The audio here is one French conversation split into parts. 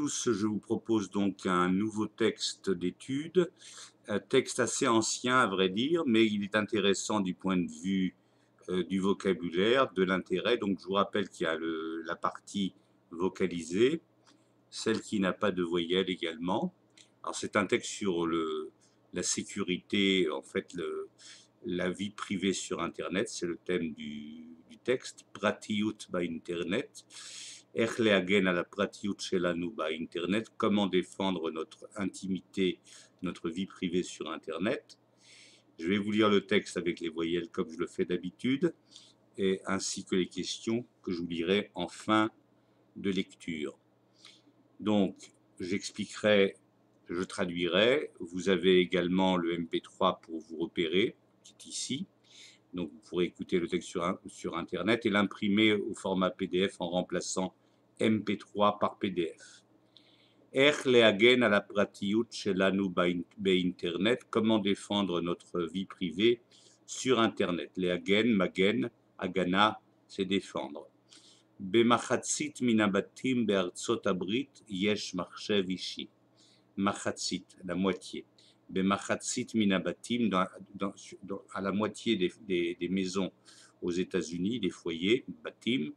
tous, je vous propose donc un nouveau texte d'étude, un texte assez ancien à vrai dire, mais il est intéressant du point de vue du vocabulaire, de l'intérêt. Donc je vous rappelle qu'il y a la partie vocalisée, celle qui n'a pas de voyelle également. Alors c'est un texte sur la sécurité, en fait la vie privée sur Internet, c'est le thème du texte, Pratiyut Internet. איך להגן על הפרטיות שלנו באינטרנט, comment défendre notre intimité, notre vie privée sur Internet. Je vais vous lire le texte avec les voyelles comme je le fais d'habitude, et ainsi que les questions que je vous lirai en fin de lecture. Donc, j'expliquerai, je traduirai. Vous avez également le MP3 pour vous repérer, qui est ici. Donc, vous pourrez écouter le texte sur Internet et l'imprimer au format PDF en remplaçant MP3 par PDF. איך להגן על הפרטיות שלנו באינטרנט, comment défendre notre vie privée sur Internet. להגן, מגן, הגנה, c'est défendre. במחצית מן הבתים בארצות הברית יש מחשב אישי. מחצית, la moitié. במחצית מן הבתים, à la moitié des maisons aux États-Unis, des foyers, בתים,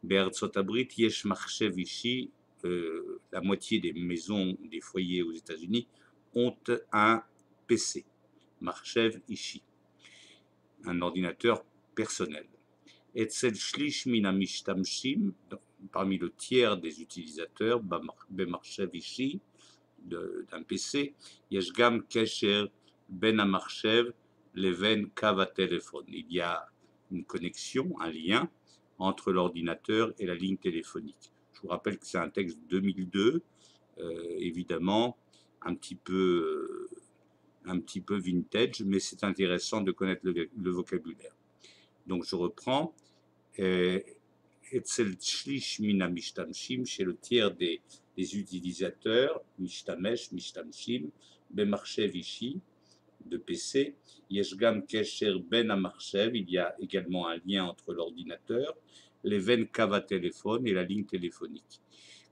בארצות הברית יש מחשב אישי, la moitié des maisons, des foyers aux États-Unis ont un PC, מחשב אישי, un ordinateur personnel. אצל שליש מן המשתמשים, parmi le tiers des utilisateurs במחשב אישי, d'un PC, יש גם קשר בין המחשב לבין קו הטלפון. Il y a une connexion, un lien entre l'ordinateur et la ligne téléphonique. Je vous rappelle que c'est un texte de 2002, évidemment un petit peu vintage, mais c'est intéressant de connaître le vocabulaire. Donc je reprends. אצל שליש מן המשתמשים, chez le tiers des utilisateurs, משתמשים, במחשב אישי, de PC, יש גם קשר בין המחשב, il y a également un lien entre l'ordinateur, לבין קו הטלפון et la ligne téléphonique.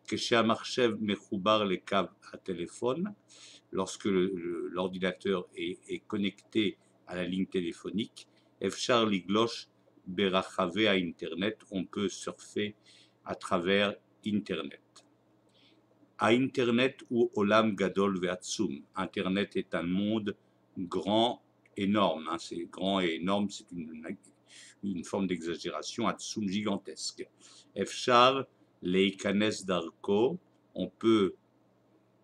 כשהמחשב מחובר לקו הטלפון, lorsque l'ordinateur est connecté à la ligne téléphonique, אפשר לגלוש ברחבי האינטרנט, on peut surfer à travers Internet. האינטרנט הוא עולם גדול ועצום. Internet est un monde grand, énorme. Hein, c'est grand et énorme, c'est une forme d'exagération, עצום, gigantesque. אפשר להיכנס דרכו, on peut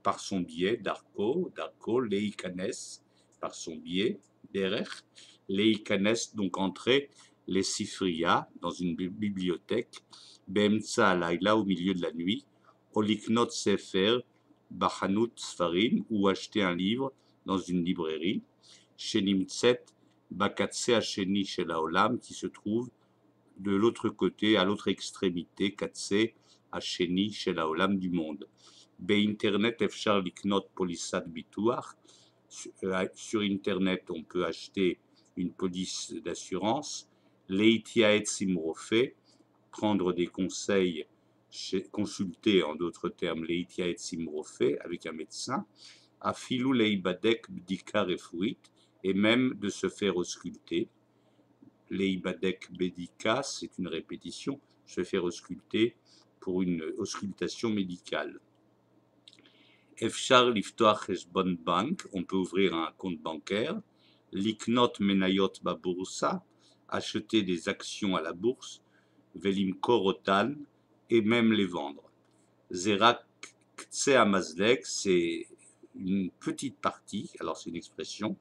par son biais, דרכו, להיכנס, par son biais, דרך, להיכנס, donc entrer, les sifriya, dans une bibliothèque, באמצע הלילה, au milieu de la nuit, או לקנות ספר בחנות ספרים, ou acheter un livre dans une librairie, שנמצאת בקצה השני של העולם, qui se trouve de l'autre côté, à l'autre extrémité, קצה השני של העולם, du monde. באינטרנט אפשר לקנות פוליסת ביטוח, sur Internet on peut acheter une police d'assurance, להתייעץ עם רופא, prendre des conseils, consulter en d'autres termes, להתייעץ עם רופא, avec un médecin, אפילו להיבדק בדיקה רפואית, et même de se faire ausculter. להיבדק בדיקה, c'est une répétition, se faire ausculter pour une auscultation médicale. אפשר לפתוח חשבון בנק, on peut ouvrir un compte bancaire, לקנות מניות בבורסה, acheter des actions à la bourse, ולמכור אותן, et même les vendre. זה רק קצה המזלג, c'est une petite partie, alors c'est une expression,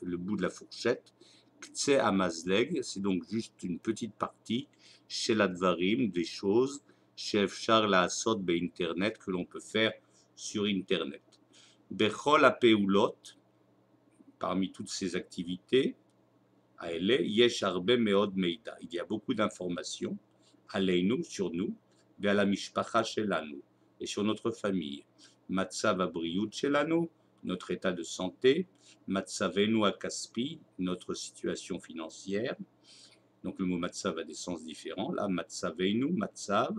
le bout de la fourchette, קצה המזלג, c'est donc juste une petite partie, של הדברים, des choses, שאפשר לעשות באינטרנט, que l'on peut faire sur Internet. בכל הפעולות, parmi toutes ces activités, האלה, יש הרבה מאוד מידע. Il y a beaucoup d'informations, עלינו, sur nous, ועל המשפחה שלנו, et sur notre famille. מצב הבריאות שלנו, notre état de santé, מצבנו הכספי, notre situation financière. Donc le mot matzav a des sens différents. Là, matzavenu, matzav,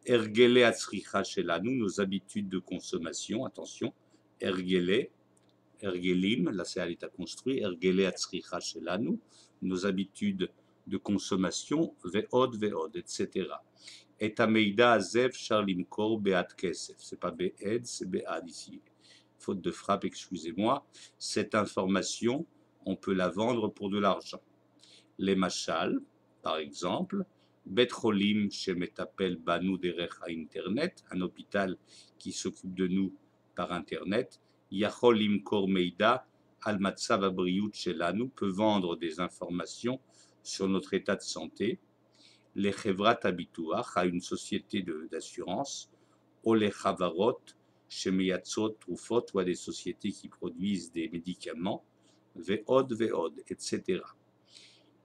Ergele atzricha shelanu, nos habitudes de consommation, attention, ergele, ergelim, là c'est à l'état construit, ergele atzricha shelanu, nos habitudes de consommation, ve'od, etc. Et ameida azev charlimkor be'ad kesef, c'est pas be'ed, c'est be'ad ici, faute de frappe, excusez-moi, cette information, on peut la vendre pour de l'argent. Les machal, par exemple, Bet-Cholim chez Metapel Banu Derech Internet, un hôpital qui s'occupe de nous par Internet, Yacholim Kor Meida Al Matzav Abriut Shelanu peut vendre des informations sur notre état de santé. Les Chevrat Abituach à une société d'assurance, ou les Chavarot chez Meyatzot Trufot ou à des sociétés qui produisent des médicaments, Ve'od, etc.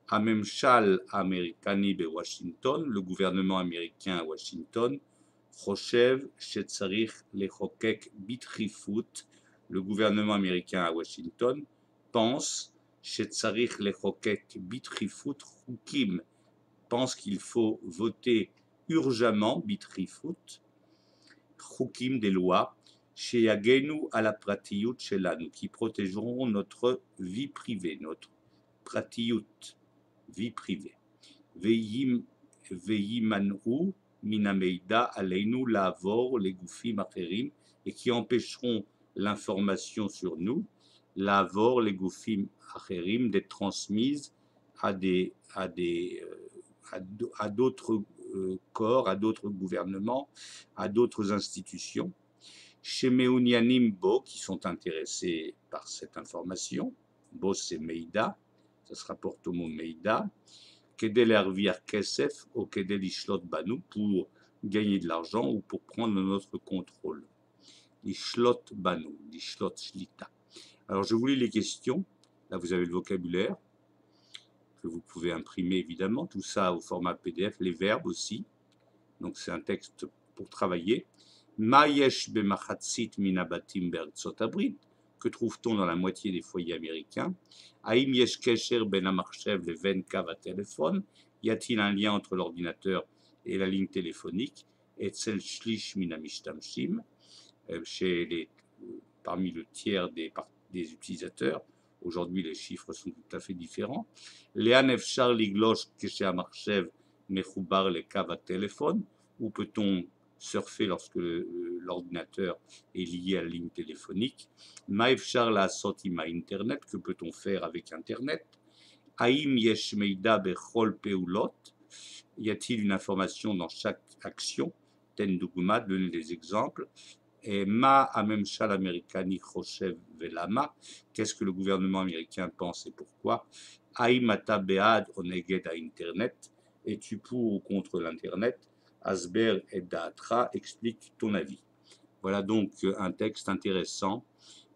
Amemshal Amerikani de Washington, le gouvernement américain à Washington, Choshev Shetzarich Lechokek Bitrifut, le gouvernement américain à Washington pense Shetzarich Lechokek Bitrifut Chukim, pense qu'il faut voter urgemment Bitrifut, Chukim des lois, Sheyagenu ala Pratiyut Shelanu, qui protégeront notre vie privée, notre Pratiyut, vie privée. Veimanu minameida aleinu lavor les goufim acherim, et qui empêcheront l'information sur nous, lavor les goufim acherim, d'être transmise à d'autres corps, à d'autres gouvernements, à d'autres institutions. Chez Meunianim Bo, qui sont intéressés par cette information, Bo c'est Meida, ça se rapporte au mot Meida, Kedel Erviar Kesef ou Kedel Ishlot Banu, pour gagner de l'argent ou pour prendre notre contrôle. Ishlot Banu, Ishlot Shlita. Alors je vous lis les questions, là vous avez le vocabulaire, que vous pouvez imprimer évidemment, tout ça au format PDF, les verbes aussi, donc c'est un texte pour travailler. Ma yesh b'machatzit minabatim be'artzot habrit, que trouve-t-on dans la moitié des foyers américains? Haïm yesh kesher ben hamarchev leven kav téléphone, y a-t-il un lien entre l'ordinateur et la ligne téléphonique? Etzel shlish minamishtamshim, parmi le tiers des utilisateurs. Aujourd'hui, les chiffres sont tout à fait différents. Lehan efshar liglosh kesher hamarchev mechoubar le kav téléphone, où peut-on surfer lorsque l'ordinateur est lié à la ligne téléphonique? Maefshar la sotima internet, que peut-on faire avec internet? Haïm yesh meida bechol peulot, y a-t-il une information dans chaque action? Ten dugma, donnez des exemples. Et ma amemshal amerikani choshev velama, qu'est-ce que le gouvernement américain pense et pourquoi? Haïm ata bead oneged à internet, es-tu pour ou contre l'internet? Asber et Daatra, explique ton avis. Voilà donc un texte intéressant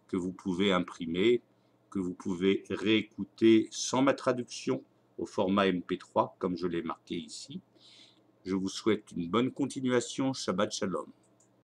que vous pouvez imprimer, que vous pouvez réécouter sans ma traduction au format MP3, comme je l'ai marqué ici. Je vous souhaite une bonne continuation. Shabbat Shalom.